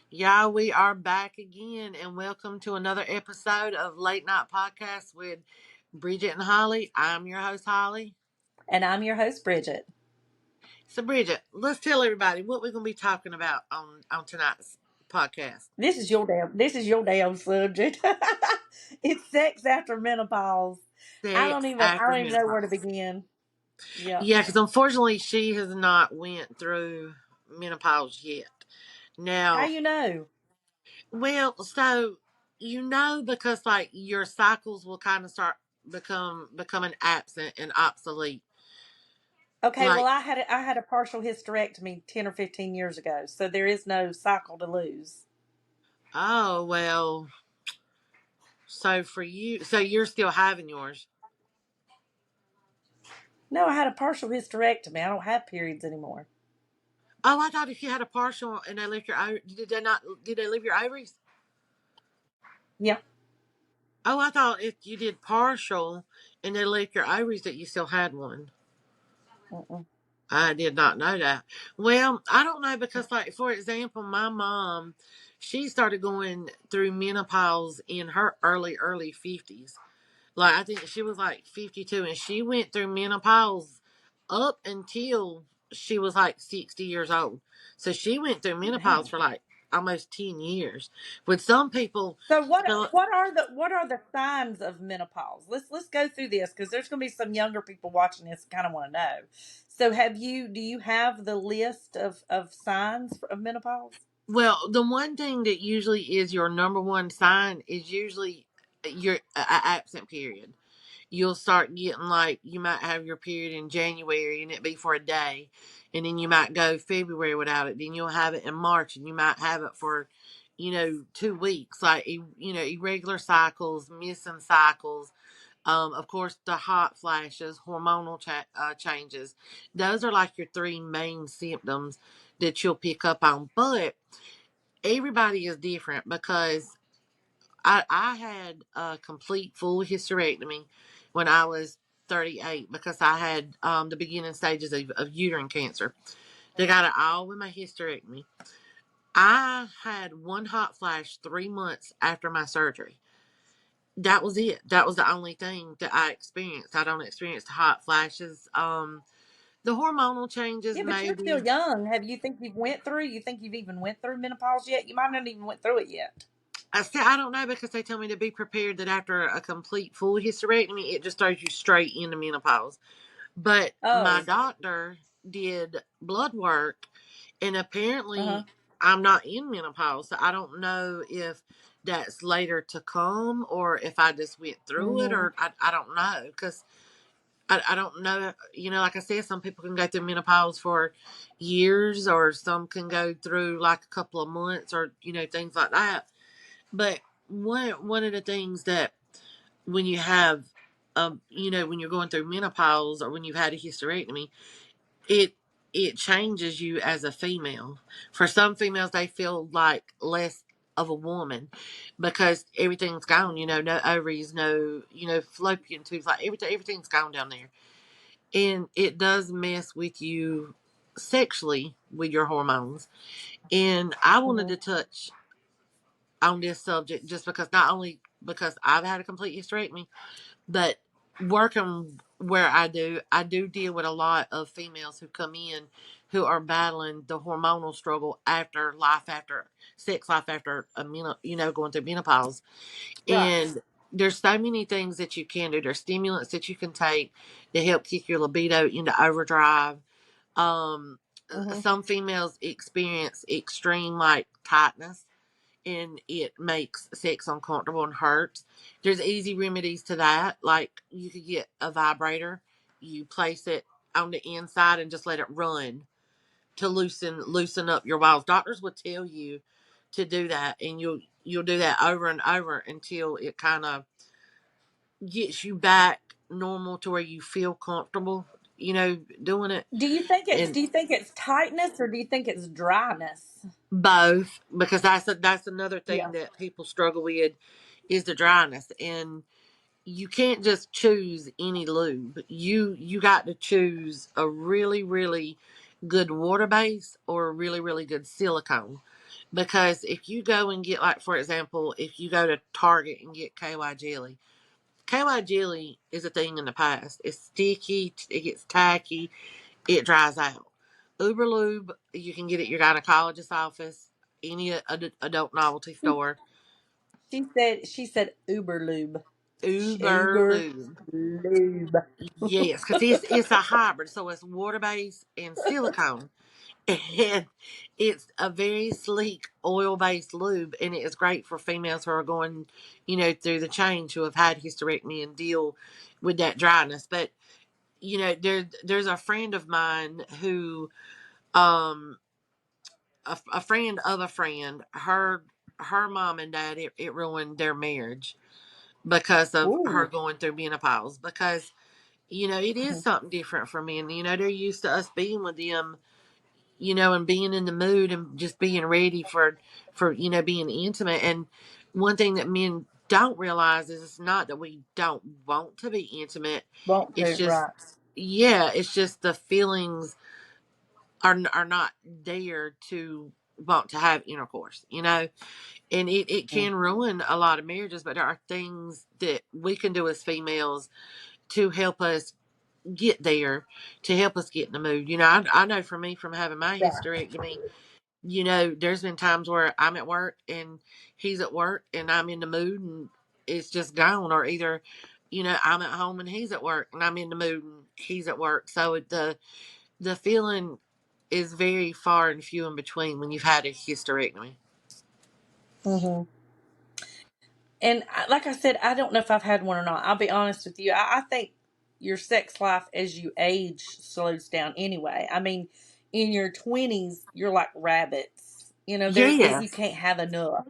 Yeah, we are back again, and welcome to another episode of Late Night Podcast with Bridget and Holly. I'm your host, Holly. And I'm your host, Bridget. So, Bridget, let's tell everybody what we're going to be talking about on tonight's podcast. This is your damn subject. It's sex after menopause. I don't Sex even I after don't even know where to menopause. begin. Yep. Yeah, because unfortunately, she has not went through menopause yet. How Now, you know? so because like your cycles will kind of start becoming absent and obsolete. Okay, well Like, I had a partial hysterectomy 10 or 15 years ago, so there is no cycle to lose. oh well. So for you, so you're still having yours. No, I had a partial hysterectomy. I don't have periods anymore. Oh, I thought if you had a partial and they left your did they not? Did they leave your ovaries? Yeah. Oh, I thought if you did partial and they left your ovaries that you still had one. Mm-mm. I did not know that. Well, I don't know because, like, for example, my mom, she started going through menopause in her early 50s. Like, I think she was like 52, and she went through menopause up until she was like 60 years old. So she went through menopause Dang. for like almost 10 years. With some people, So what so, what are the signs of menopause? Let's go through this because there's going to be some younger people watching this kind of want to know. So do you have the list of signs of menopause? well, the one thing that usually is your number one sign is usually your absent period. You'll start getting like you might have your period in January and it be for a day, and then you might go February without it. Then you'll have it in March, and you might have it for 2 weeks. Like irregular cycles, missing cycles. Of course, the hot flashes, hormonal changes. Those are like your three main symptoms that you'll pick up on. But everybody is different because I had a complete full hysterectomy when I was 38 because I had the beginning stages of uterine cancer. They got it all with my hysterectomy. I had one hot flash 3 months after my surgery. That was it. That was the only thing that I experienced. I don't experience hot flashes. The hormonal changes Yeah, but you're still maybe. young. Have you think you've went through? You think you've even went through menopause yet? You might not even went through it yet. I don't know because they tell me to be prepared that after a complete full hysterectomy, it just throws you straight into menopause. But my Oh, doctor did blood work, and uh huh. apparently I'm not in menopause. So I don't know if that's later to come or if I just went through it, Mm-hmm. or I don't know because I don't know. Like I said, some people can go through menopause for years, or some can go through like a couple of months, or things like that. But one of the things that when you have when you're going through menopause or when you've had a hysterectomy, it it changes you as a female. For some females, they feel like less of a woman because everything's gone. No ovaries, no fallopian tubes, like everything's gone down there, and it does mess with you sexually with your hormones. And I wanted Mm-hmm. to touch on this subject just because not only because I've had a complete hysterectomy, but working where I do deal with a lot of females who come in who are battling the hormonal struggle after sex life after going through menopause. Right. And there's so many things that you can do. There's stimulants that you can take to help kick your libido into overdrive. Um, Mm-hmm. some females experience extreme like tightness, and it makes sex uncomfortable and hurts. There's easy remedies to that. Like you could get a vibrator, you place it on the inside and just let it run to loosen up your walls. Doctors would tell you to do that, and you'll do that over and over until it kind of gets you back normal to where you feel comfortable, doing it. And Do you think it's tightness or do you think it's dryness? both, because that's another thing Yeah. that people struggle with is the dryness. And you can't just choose any lube. You got to choose a really really good water base or a really really good silicone, Because if you go and get, like, for example, if you go to Target and get KY jelly, KY jelly is a thing in the past. It's sticky, it gets tacky, it dries out. Uber Lube, you can get at your gynecologist's office, any adult novelty store. She said Uber lube. Uber Uber Lube. lube. Yes, because it's a hybrid, so it's water based and silicone, and it's a very sleek oil based lube, and it is great for females who are going, through the change, who have had hysterectomy and deal with that dryness. But there's a friend of mine who, um, a friend of a friend, her mom and dad, it ruined their marriage because of her Ooh. going through menopause. Because it is Mhm. something different for men. They're used to us being with them, and being in the mood and just being ready for being intimate. And one thing that men don't realize is it's not that we don't want to be intimate. Want It's to, just, right. yeah, it's just the feelings are not there to want to have intercourse. And it Mm. can ruin a lot of marriages, but there are things that we can do as females to help us get there, to help us get in the mood. I know for me, from having my Right. hysterectomy, there's been times where I'm at work and he's at work and I'm in the mood and it's just gone. Or either, I'm at home and he's at work and I'm in the mood and he's at work. So the feeling is very far and few in between when you've had a hysterectomy. Hmm. And like I said, I don't know if I've had one or not. I'll be honest with you. I think your sex life as you age slows down anyway. I mean, in your 20s, you're like rabbits. You Yes, can't have enough.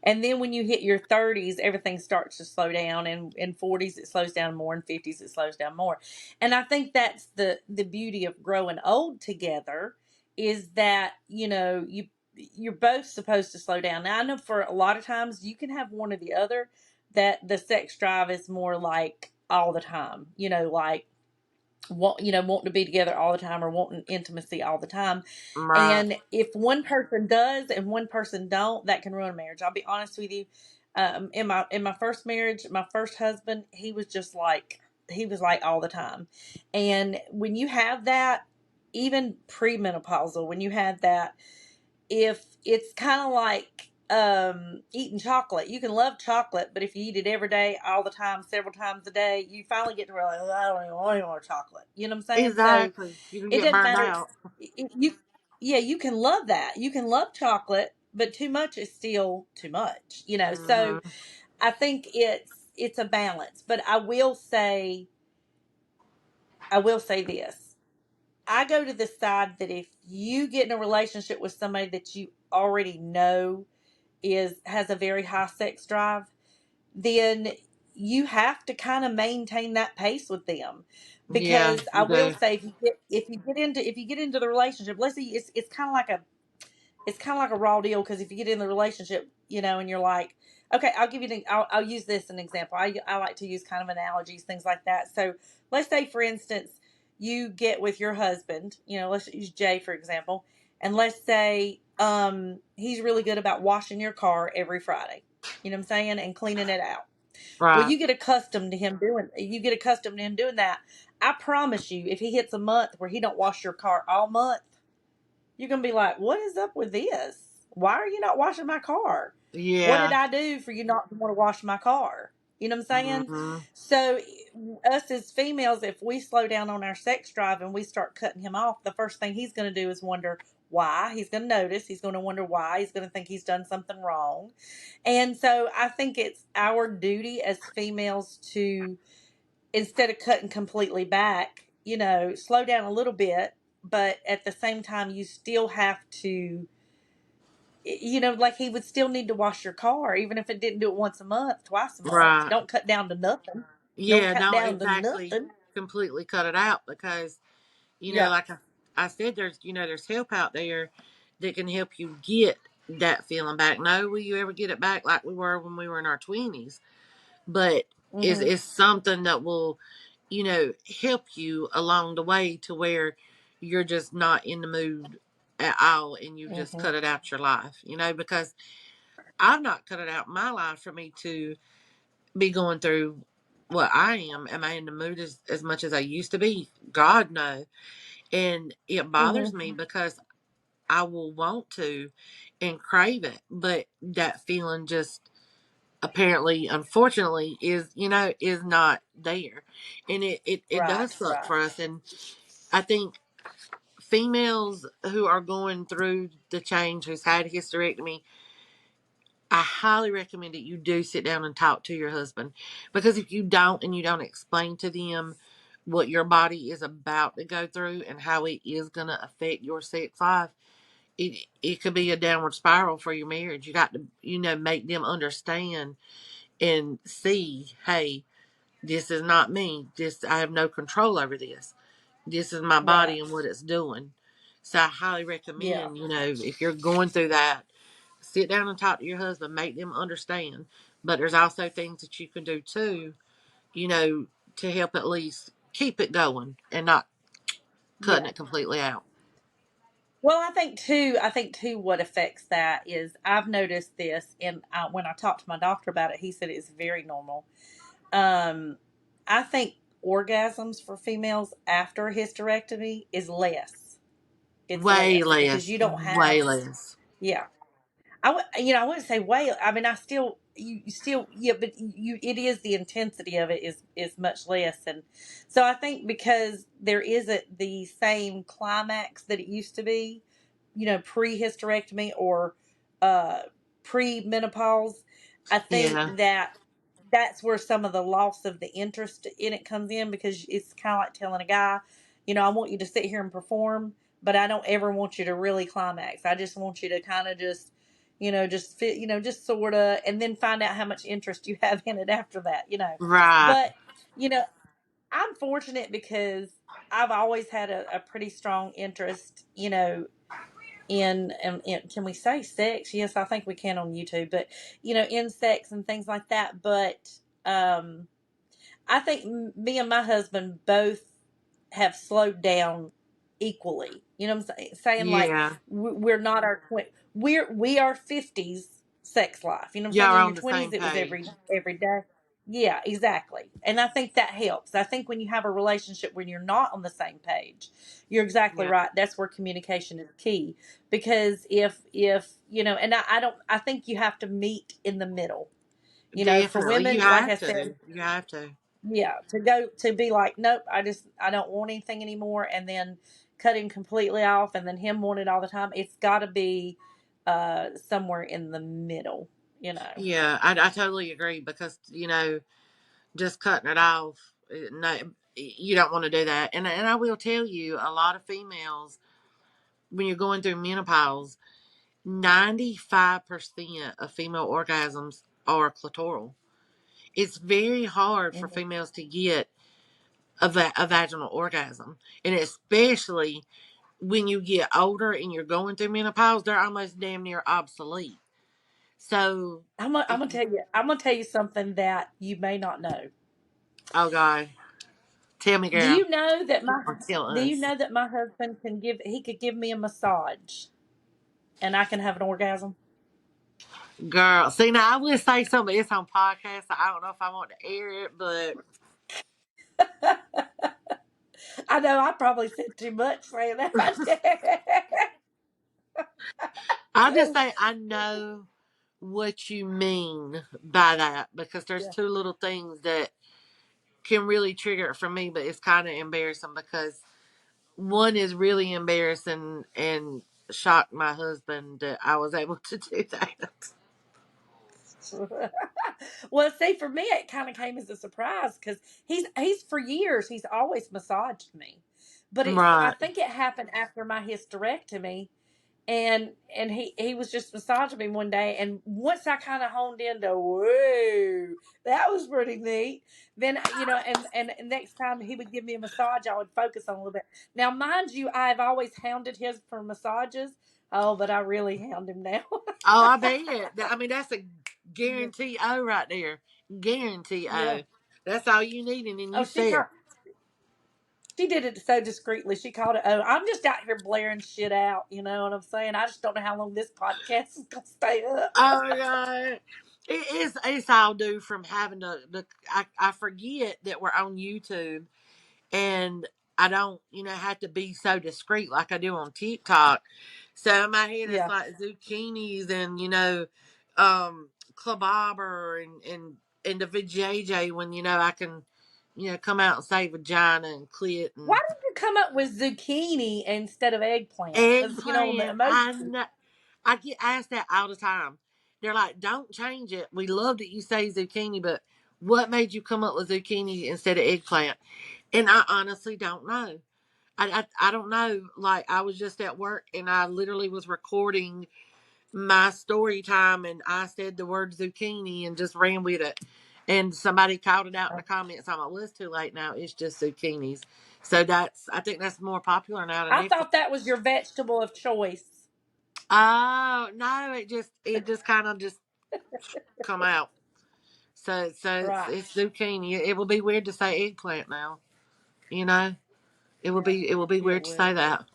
And then when you hit your 30s, everything starts to slow down. And in 40s, it slows down more. In 50s, it slows down more. And I think that's the beauty of growing old together, is that, you're both supposed to slow down. Now, I know for a lot of times you can have one or the other, that the sex drive is more like all the time, like wanting to be together all the time, or wanting intimacy all the time. right. And if one person does and one person don't, that can ruin a marriage. I'll be honest with you. In my first marriage, my first husband, he was like all the time. And when you have that, even premenopausal, when you have that, if it's kind of like eating chocolate. You can love chocolate, but if you eat it every day, all the time, several times a day, you finally get to realize, "Oh, I don't even want any more chocolate." You know what I'm saying? So Exactly. You can it get doesn't burned matter. out. You, yeah, you can love that. You can love chocolate, but too much is still too much. So Hmm. I think it's a balance. But I will say this. I go to the side that if you get in a relationship with somebody that you already know has a very high sex drive, then you have to kind of maintain that pace with them. Yeah, Because I you will do. say, if you get into the relationship, let's say it's kind of like a raw deal. Because if you get in the relationship, and you're like, okay, I'll use this an example. I like to use kind of analogies, things like that. So let's say, for instance, you get with your husband. Let's use Jay for example, and let's say he's really good about washing your car every Friday. You know what I'm saying, and cleaning it out. Well, Right. you get accustomed to him doing that. I promise you, if he hits a month where he don't wash your car all month, you're going to be like, what is up with this? Why are you not washing my car? What did Yeah. I do for you not to want to wash my car? You know what I'm saying? Hmm. So, us as females, if we slow down on our sex drive and we start cutting him off, the first thing he's going to do is wonder why. He's going to notice. He's going to wonder why. He's going to think he's done something wrong. And so, I think it's our duty as females to, instead of cutting completely back, slow down a little bit, but at the same time, you still have to, like he would still need to wash your car, even if it didn't do it once a month, twice a month. Right. Don't cut down to nothing. Don't Yeah, cut don't down to exactly nothing. completely cut it out because, Yeah. like I said, there's help out there that can help you get that feeling back. No, will you ever get it back like we were when we were in our 20s? But Hmm. it's something that will, help you along the way to where you're just not in the mood at all, and you just Hmm. cut it out your life, because I've not cut it out my life for me to be going through what I am. Am I in the mood as much as I used to be? God, no. And it bothers Hmm. me because I will want to and crave it, but that feeling just apparently, unfortunately, is not there. And it Right, does suck right. for us. And I think females who are going through the change, who's had a hysterectomy, I highly recommend that you do sit down and talk to your husband, because if you don't and you don't explain to them what your body is about to go through and how it is going to affect your sex life, it could be a downward spiral for your marriage. You got to make them understand and see, hey, this is not me. This, I have no control over this. This is my Right. body and what it's doing. So I highly Yeah. recommend, if you're going through that, sit down and talk to your husband, make them understand. But there's also things that you can do too, you know, to help at least keep it going and not cutting Yeah. it completely out. Well, I think too, what affects that is I've noticed this, and when I talked to my doctor about it, he said it's very normal. Um, I think orgasms for females after a hysterectomy is less. It's Way less because less. you don't have, Way less. yeah. I wouldn't say way. I mean, I still, you still, yeah, but it is the intensity of it is much less, and so I think because there isn't the same climax that it used to be, pre hysterectomy or uh, pre menopause. I think Yeah. that that's where some of the loss of the interest in it comes in, because it's kind of like telling a guy, I want you to sit here and perform, but I don't ever want you to really climax. I just want you to kind of just, just fit, just sort of, and then find out how much interest you have in it after that. Right. But, you know, I'm fortunate because I've always had a pretty strong interest, in can we say sex? Yes, I think we can on YouTube, but in sex and things like that. But um, I think me and my husband both have slowed down equally. You know what I'm saying? Like Yeah. we're not our we are 50s sex life. You know what I'm Y'all saying? are In on your the 20s, same it was page. every day. Yeah, exactly. And I think that helps. I think when you have a relationship when you're not on the same page, you're exactly Yeah. right. That's where communication is key. Because if and I don't. I think you have to meet in the middle. For Definitely. You women, like I have to. said, You have to. yeah, to go to be like, nope, I don't want anything anymore, and then cut him completely off, and then him want it all the time. It's got to be somewhere in the middle. Yeah, I totally agree, because, just cutting it off, no, you don't want to do that. And I will tell you, a lot of females, when you're going through menopause, 95% of female orgasms are clitoral. It's very hard for Hmm. females to get a vaginal orgasm. And especially when you get older and you're going through menopause, they're almost damn near obsolete. So, I'm if gonna tell you, something that you may not know. oh God, tell me, Do girl, you know that my or tell Do you us. know that my husband could give me a massage, and I can have an orgasm? Girl, see, now I will say something. It's on podcast. So I don't know if I want to air it, but I know I probably said too much saying that. I'll just say I know what you mean by that, because there's Yeah. two little things that can really trigger it for me, but it's kind of embarrassing, because one is really embarrassing and shocked my husband that I was able to do that. Well, see, for me, it kind of came as a surprise because he's for years he's always massaged me, but I Right. think it happened after my hysterectomy, and he was just massaging me one day, and once I kind of honed into, whoa, that was pretty neat. Then and next time he would give me a massage, I would focus on a little bit. Now, mind you, I've always hounded his for massages. Oh, but I really hound him now. Oh, I bet. I mean, that's a Yeah. guarantee O right there. Guarantee Yeah. O. That's all you need, and then Oh, you set. She did it so discreetly. She called it, oh, I'm just out here blaring shit out. You know what I'm saying? I just don't know how long this podcast is going to stay up. Oh my god. It's all due from having I forget that we're on YouTube, and I don't, have to be so discreet like I do on TikTok. So in my head it's Yeah. like zucchinis and clubber and the vajayjay when I can come out and say vagina and clit Why and did you come up with zucchini instead of eggplant? Because, eggplant. most. I get asked that all the time. They're like, "Don't change it. We love that you say zucchini, but what made you come up with zucchini instead of eggplant?" And I honestly don't know. I don't know. Like I was just at work and I literally was recording my story time and I said the word zucchini and just ran with it. And somebody called it out in the comments. I'm like, well, it's too late now. It's just zucchinis. So I think that's more popular now than I eggplant. thought that was your vegetable of choice. Oh no, it just kind of just come out. So it's, Right. it's zucchini. It will be weird to say eggplant now. You know, Yeah. it will be Yeah, it weird to say will. that.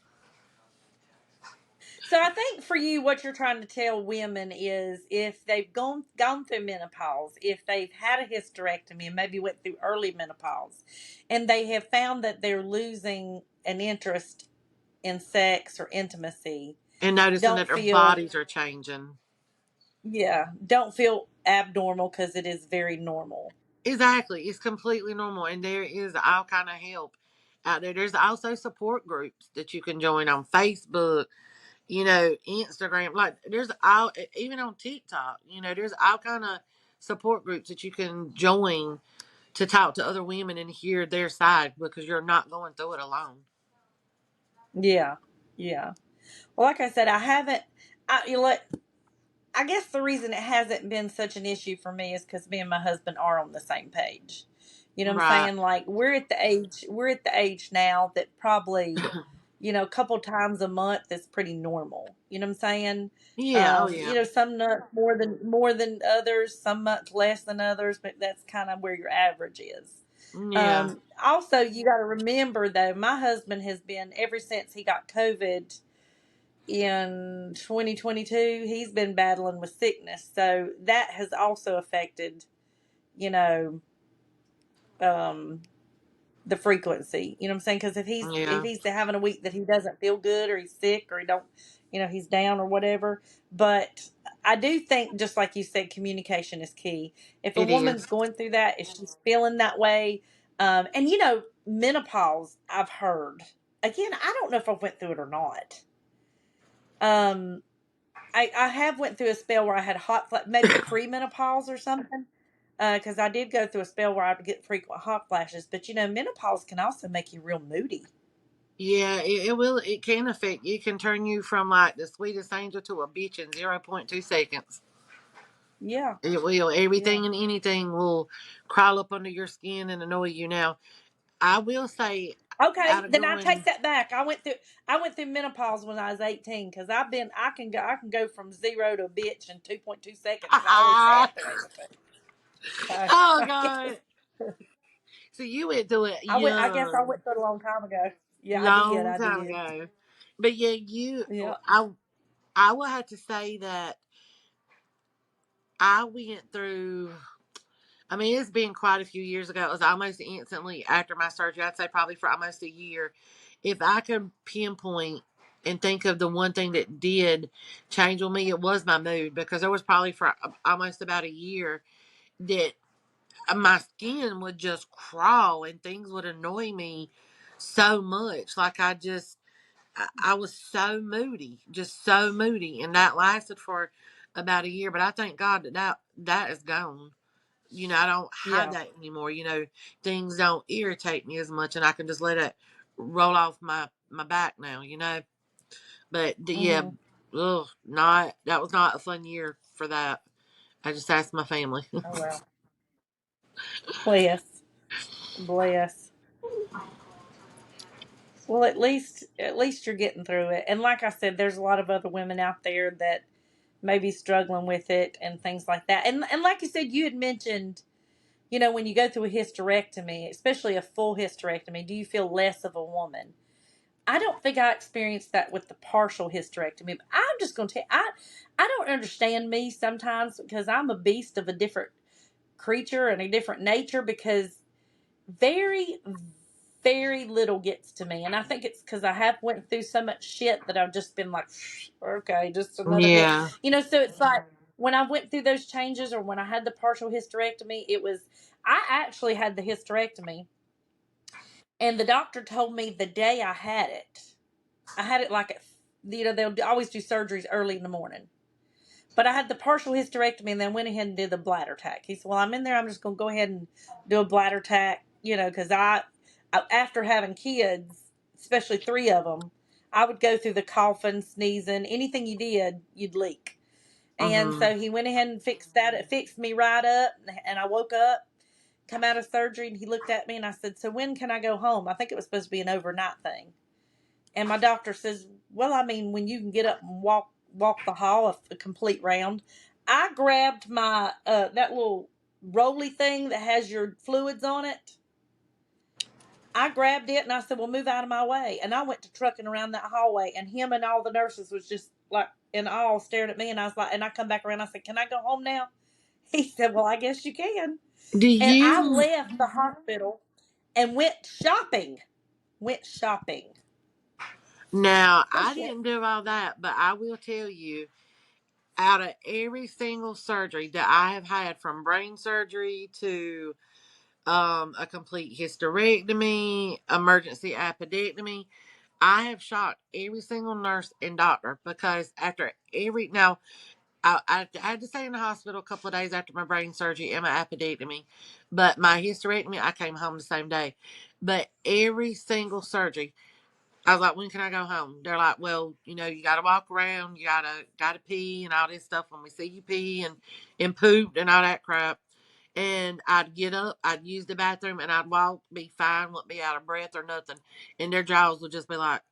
So I think for you, what you're trying to tell women is if they've gone through menopause, if they've had a hysterectomy and maybe went through early menopause, and they have found that they're losing an interest in sex or intimacy, And noticing don't that their feel, bodies are changing. yeah, don't feel abnormal because it is very normal. Exactly. It's completely normal. And there is all kind of help out there. There's also support groups that you can join on Facebook, Instagram. Like there's all even on TikTok, there's all kind of support groups that you can join to talk to other women and hear their side because you're not going through it alone. Yeah, yeah. Well, like I said, I haven't. I guess the reason it hasn't been such an issue for me is because me and my husband are on the same page. You know what I'm Right. saying? Like we're at the age now that probably, a couple times a month is pretty normal. You know what I'm saying? Yeah. Oh yeah. Some months more than others, some months less than others, but that's kind of where your average is. Yeah. Also, you got to remember though, my husband has been ever since he got COVID in 2022, he's been battling with sickness, so that has also affected, you know um the frequency. You know what I'm saying? Because if Yeah. he's having a week that he doesn't feel good or he's sick or he don't, he's down or whatever. But I do think, just like you said, communication is key. If a It woman's is. going through that, if she's feeling that way, and menopause, I've heard, again, I don't know if I went through it or not. um I have went through a spell where I had maybe premenopause or something. Because I did go through a spell where I would get frequent hot flashes. But menopause can also make you real moody. Yeah, it will. It can affect. It can turn you from like the sweetest angel to a bitch in 0.2 seconds. Yeah, It will. yeah. Everything and anything will crawl up under your skin and annoy you. Now, I will say, Okay, out of then I take going, that back. I went through menopause when I was 18 because I can go from zero to a bitch in 2.2 seconds, and I always have been able to. So oh I guess god, so you went through it I young, went through it a long time ago. Yeah, I did. long I time did. ago, but yeah, Yeah. I will have to say that I went through. I mean, it's been quite a few years ago. It was almost instantly after my surgery. I'd say probably for almost a year. If I could pinpoint and think of the one thing that did change with me, it was my mood because there was probably for almost about a year that my skin would just crawl and things would annoy me so much. Like I was so moody, just so moody, and that lasted for about a year. But I thank God that is gone. I don't have Yeah. that anymore. Things don't irritate me as much, and I can just let it roll off my back now. But yeah, Hmm. ugh, not that was not a fun year for that. I just asked my family. Oh well. Bless. Bless. Well, at least you're getting through it. And like I said, there's a lot of other women out there that may be struggling with it and things like that. And like you said, you had mentioned when you go through a hysterectomy, especially a full hysterectomy, do you feel less of a woman? I don't think I experienced that with the partial hysterectomy. But I'm just going to tell you, I don't understand me sometimes because I'm a beast of a different creature and a different nature because very, very little gets to me. And I think it's because I have went through so much shit that I've just been like, okay, just another hit. Yeah. So it's like when I went through those changes or when I had the partial hysterectomy, I actually had the hysterectomy and the doctor told me the day I had it like, they'll always do surgeries early in the morning. But I had the partial hysterectomy and then went ahead and did the bladder tack. He said, well, I'm in there. I'm just going to go ahead and do a bladder tack, because after having kids, especially three of them, I would go through the coughing, sneezing, anything you did, you'd leak. And Mhm. so he went ahead and fixed that. It fixed me right up. And I woke up, come out of surgery, and he looked at me and I said, so when can I go home? I think it was supposed to be an overnight thing. And my doctor says, well, I mean, when you can get up and walk the hall a complete round. I grabbed my that little roly thing that has your fluids on it. I grabbed it and I said, well, move out of my way. And I went to trucking around that hallway and him and all the nurses was just like in awe staring at me. And I was like, and I come back around. I said, can I go home now? He said, well, I guess you can. Do And I you left the hospital and went shopping. Went shopping. now? Go I shit. didn't do all that, but I will tell you, out of every single surgery that I have had, from brain surgery to a complete hysterectomy, emergency appendectomy, I have shocked every single nurse and doctor because after every now I had to stay in the hospital a couple of days after my brain surgery and my appendectomy, but my hysterectomy I came home the same day. But every single surgery, I was like, when can I go home? They're like, well, you got to walk around, you gotta pee and all this stuff. When we see you pee and poop and all that crap, and I'd get up, I'd use the bathroom, and I'd walk, be fine, wouldn't be out of breath or nothing, and their jaws would just be like,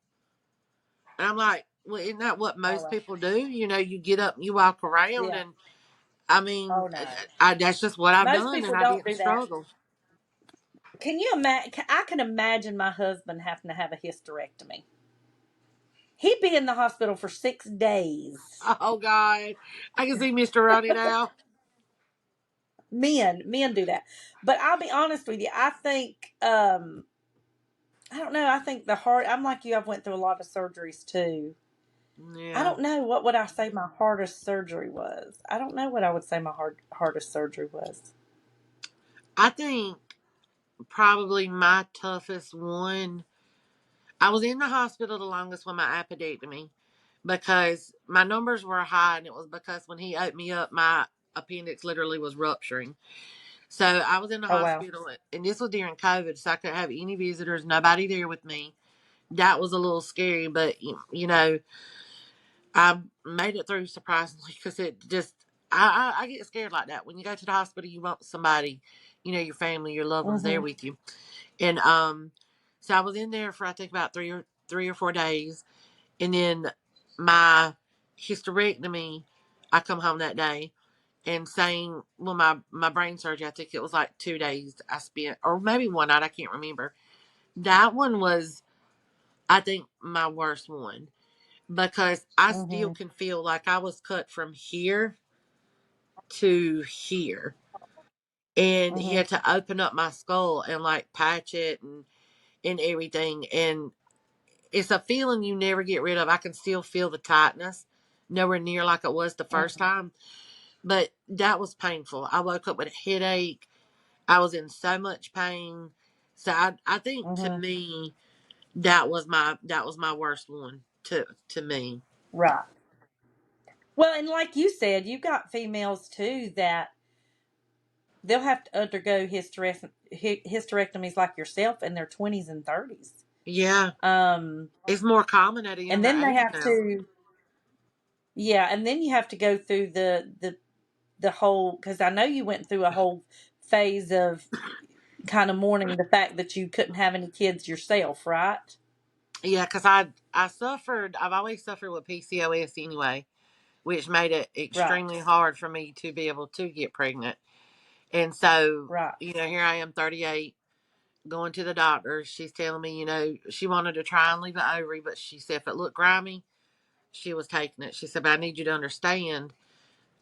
and I'm like, well, isn't that what Oh, most well. people do? You get up, and you walk around, Yeah. and I mean, Oh, no. that's just what I've Most done, and people I don't didn't do that. struggle. Can you imagine? I can imagine my husband having to have a hysterectomy. He'd be in the hospital for 6 days. Oh God, I can see Mr. Ronnie now. Men do that. But I'll be honest with you. I think, I don't know. I think the heart, I'm like you, I've went through a lot of surgeries too. I Yeah, don't know. What would I say my hardest surgery was? I don't know what I would say my hardest surgery was. I think probably my toughest one. I was in the hospital the longest with my appendectomy because my numbers were high, and it was because when he opened me up, my appendix literally was rupturing. So I was in the Oh, wow. hospital, and this was during COVID, so I couldn't have any visitors, nobody there with me. That was a little scary, but I made it through surprisingly because it just I get scared like that. When you go to the hospital, you want somebody, your family, your loved ones there Mm-hmm. with you, and so I was in there for I think about 3 or 4 days, and then my hysterectomy, I come home that day, and saying, well, my brain surgery, I think it was like 2 days I spent, or maybe one night, I can't remember. That one was, I think, my worst one because I still Mm-hmm. can feel like I was cut from here to here. And he Mm-hmm. had to open up my skull and like patch it and everything. And it's a feeling you never get rid of. I can still feel the tightness, nowhere near like it was the first Mm-hmm. time. But that was painful. I woke up with a headache. I was in so much pain. So I think to Mm-hmm. me that was my worst one to me. Right. Well, and like you said, you've got females too that they'll have to undergo hysterectomies like yourself in their 20s and 30s. Yeah. Um, It's more common at a and younger then they age have now. to, yeah, and then you have to go through the whole, because I know you went through a whole phase of kind of mourning the fact that you couldn't have any kids yourself, right? Yeah, because I've always suffered with PCOS anyway, which made it Right. extremely hard for me to be able to get pregnant. And so, Right. here I am, 38, going to the doctor. She's telling me, she wanted to try and leave the ovary, but she said if it looked grimy, she was taking it. She said, but I need you to understand,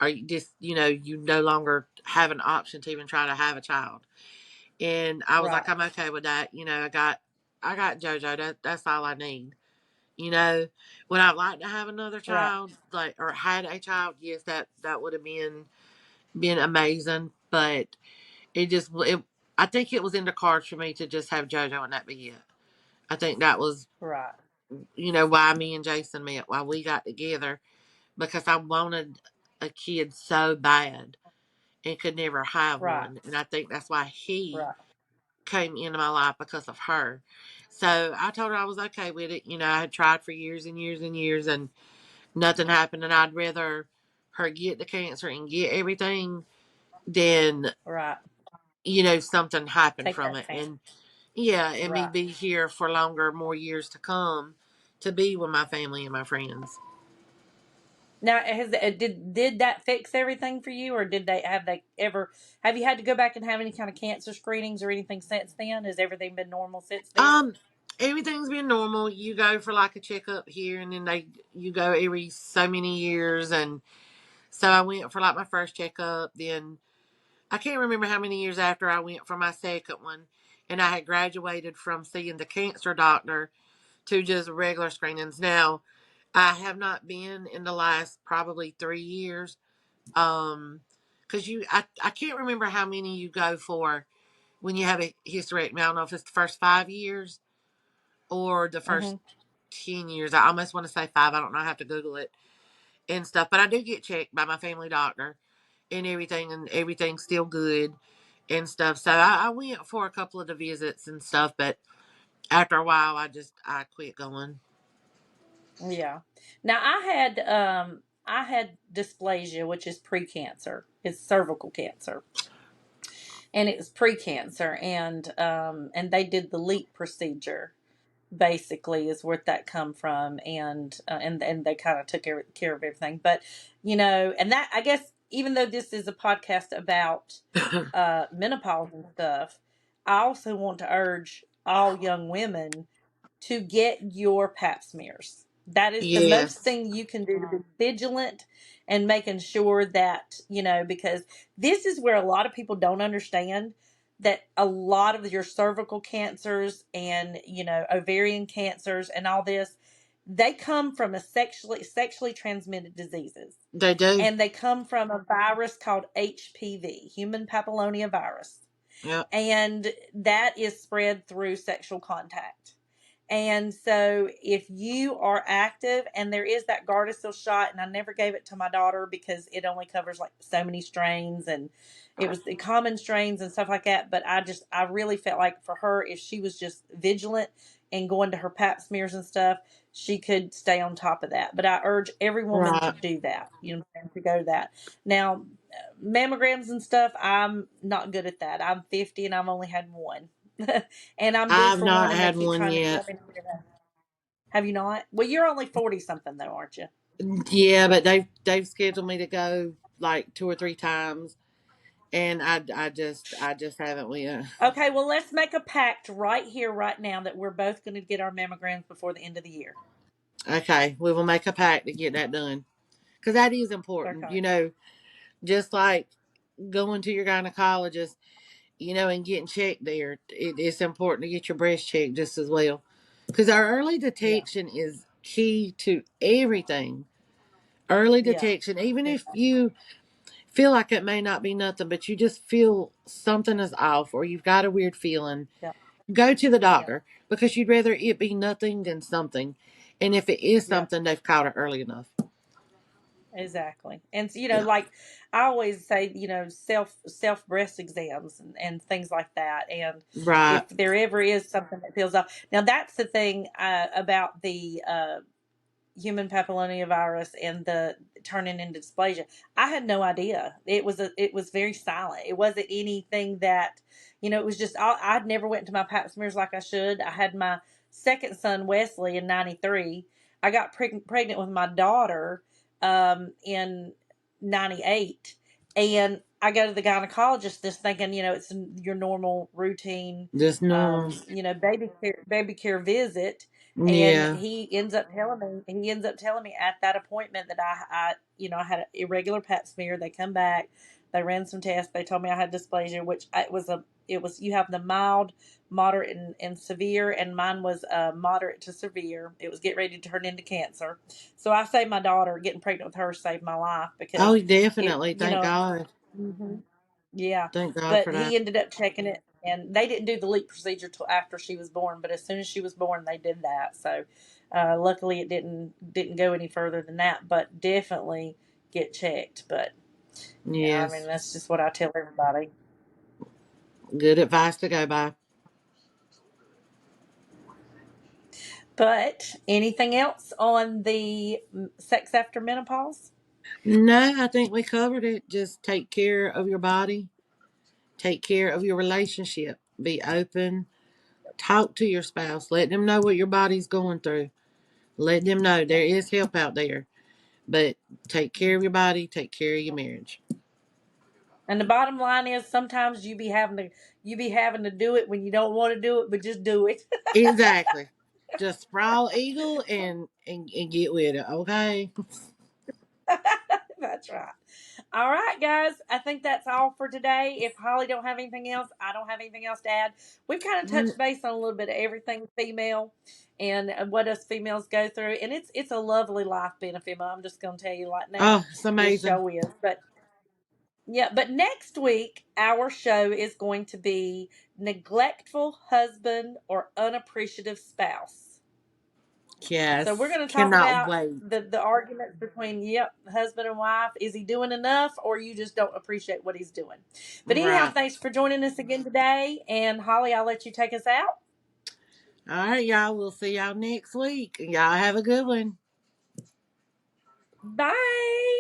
or you just, you no longer have an option to even try to have a child. And I was like, Right. I'm okay with that. I got JoJo. That's all I need. You know, would I like to have another Right. child, like, or had a child? Yes, that would have been amazing. But it just it. I think it was in the cards for me to just have JoJo and that be it. I think that was, Right. why me and Jason met, why we got together, because I wanted a kid so bad and could never have Right. one. And I think that's why he Right. came into my life, because of her. So I told her I was okay with it. I had tried for years and years and years, and nothing happened. And I'd rather her get the cancer and get everything than, Right. something happen Take from that it. chance. And yeah, and me Right. be here for longer, more years to come, to be with my family and my friends. Now, did that fix everything for you, or they ever have you had to go back and have any kind of cancer screenings or anything since then? Has everything been normal since then? Um, Everything's been normal. You go for like a checkup here, and then you go every so many years. And so I went for like my first checkup. Then I can't remember how many years after I went for my second one, and I had graduated from seeing the cancer doctor to just regular screenings. Now, I have not been in the last probably 3 years. Because I can't remember how many you go for when you have a hysterectomy. I don't know if it's the first 5 years or the first Mm-hmm. 10 years. I almost want to say five. I don't know. I have to Google it and stuff. But I do get checked by my family doctor and everything's still good and stuff. So I went for a couple of the visits and stuff, but after a while, I quit going. Yeah. Now I had dysplasia, which is precancer. It's cervical cancer, and it was precancer, and they did the LEAP procedure. Basically, is where that come from, and they kind of took care of everything. But and that I guess even though this is a podcast about menopause and stuff, I also want to urge all young women to get your pap smears. That is the most Yes, thing you can do to be vigilant and making sure that, because this is where a lot of people don't understand that a lot of your cervical cancers and, ovarian cancers and all this, they come from a sexually transmitted diseases. they do. And they come from a virus called HPV, human papillonia virus. Yep. And that is spread through sexual contact. And so if you are active, and there is that Gardasil shot, and I never gave it to my daughter because it only covers like so many strains, and it was the common strains and stuff like that. But I really felt like for her, if she was just vigilant and going to her pap smears and stuff, she could stay on top of that. But I urge every woman to Right. do that, to go to that. Now, mammograms and stuff, I'm not good at that. I'm 50 and I've only had one. And I'm due I've for one, not and they had keep one trying to yet. tell me to get that. Have you not? Well, you're only 40 something though, aren't you? Yeah, but they've scheduled me to go like 2 or 3 times, and I just haven't went. Okay, well, let's make a pact right here, right now, that we're both going to get our mammograms before the end of the year. Okay, we will make a pact to get that done, because that is important. Okay. Just like going to your gynecologist, and getting checked there. It's important to get your breast checked just as well, because our early Yeah. detection is key to everything. Early Yeah. detection, even if Exactly. you feel like it may not be nothing, but you just feel something is off or you've got a weird feeling, Yeah. go to the Yeah. doctor, because you'd rather it be nothing than something. And if it is Yeah. something, they've caught it early enough. Exactly. And so, Yeah. like I always say, self breast exams and things like that. And Right. if there ever is something that feels off, now that's the thing about the human papillonia virus and the turning into dysplasia. I had no idea. It was very silent. It wasn't anything that, it was just I'd never went to my pap smears like I should. I had my second son Wesley in '93. I got pregnant with my daughter in '98, and I go to the gynecologist just thinking, it's your normal routine, Just normal. baby care visit. And Yeah. he ends up telling me at that appointment that I had an irregular pap smear. They come back, they ran some tests. They told me I had dysplasia, which it was you have the mild, moderate, and severe, and mine was moderate to severe. It was getting ready to turn into cancer. So I saved my daughter. Getting pregnant with her saved my life because Oh, it, definitely. you Thank know, God. hmm yeah, Thank God but for that. he ended up checking it, and they didn't do the leak procedure till after she was born. But as soon as she was born, they did that. So, luckily, it didn't go any further than that. But definitely get checked. But yeah, I mean Yes. that's just what I tell everybody. Good advice to go by. But anything else on the sex after menopause? No, I think we covered it. Just take care of your body, take care of your relationship, be open, talk to your spouse, let them know what your body's going through, let them know there is help out there. But take care of your body, take care of your marriage. And the bottom line is sometimes you be having to do it when you don't want to do it, but just do it. Exactly. Just sprawl eagle and get with it, okay? That's right. All right, guys. I think that's all for today. If Holly don't have anything else, I don't have anything else to add. We've kind of touched base on a little bit of everything female and what us females go through, and it's a lovely life being a female. I'm just going to tell you right now, Oh, it's it amazing. show is. But yeah, but next week our show is going to be neglectful husband or unappreciative spouse. So we're Yes. going to talk Cannot about wait. the arguments between husband and wife. Is he doing enough, or you just don't appreciate what he's doing? But anyhow, Right. thanks for joining us again today. And Holly, I'll let you take us out. All right, y'all. We'll see y'all next week. Y'all have a good one. Bye.